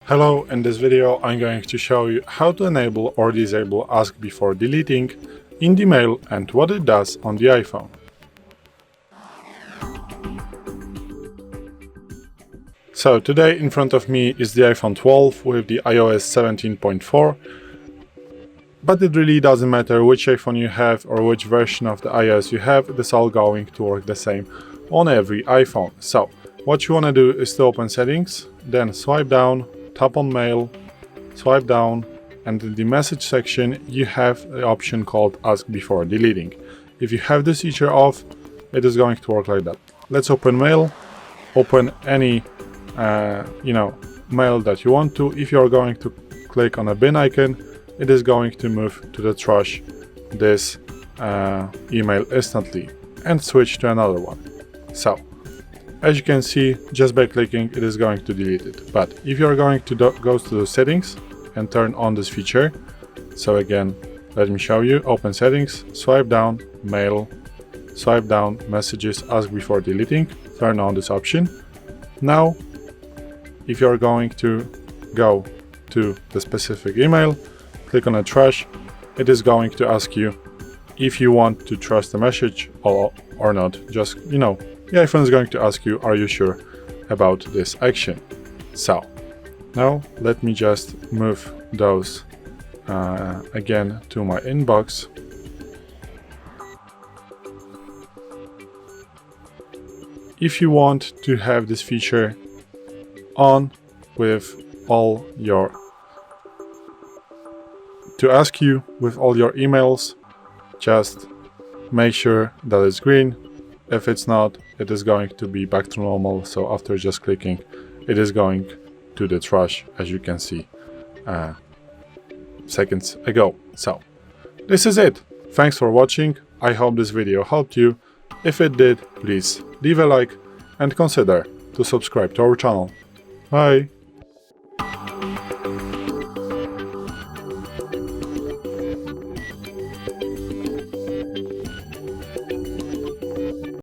Hello, in this video I'm going to show you how to enable or disable Ask Before Deleting in the mail and what it does on the iPhone. So today in front of me is the iPhone 12 with the iOS 17.4, but it really doesn't matter which iPhone you have or which version of the iOS you have, it is all going to work the same on every iPhone. So what you want to do is to open Settings, then swipe down, tap on Mail, swipe down, and in the message section you have the option called Ask Before Deleting. If you have this feature off, it is going to work like that. Let's open Mail, open any mail that you want to. If you're going to click on a bin icon, it is going to move to the trash this email instantly and switch to another one. So as you can see, just by clicking it is going to delete it. But if you're going to go to the settings and turn on this feature, so again let me show you, open Settings, swipe down Mail, swipe down Messages, Ask Before Deleting, turn on this option. Now if you're going to go to the specific email, click on a trash, it is going to ask you if you want to trust the message or not. Just, the iPhone is going to ask you, are you sure about this action? So now let me just move those again to my inbox. If you want to have this feature on with all your ask you with all your emails, just make sure that it's green. If it's not, it is going to be back to normal. So after just clicking, it is going to the trash, as you can see seconds ago. So this is it. Thanks for watching. I hope this video helped you. If it did, please leave a like and consider to subscribe to our channel. Bye!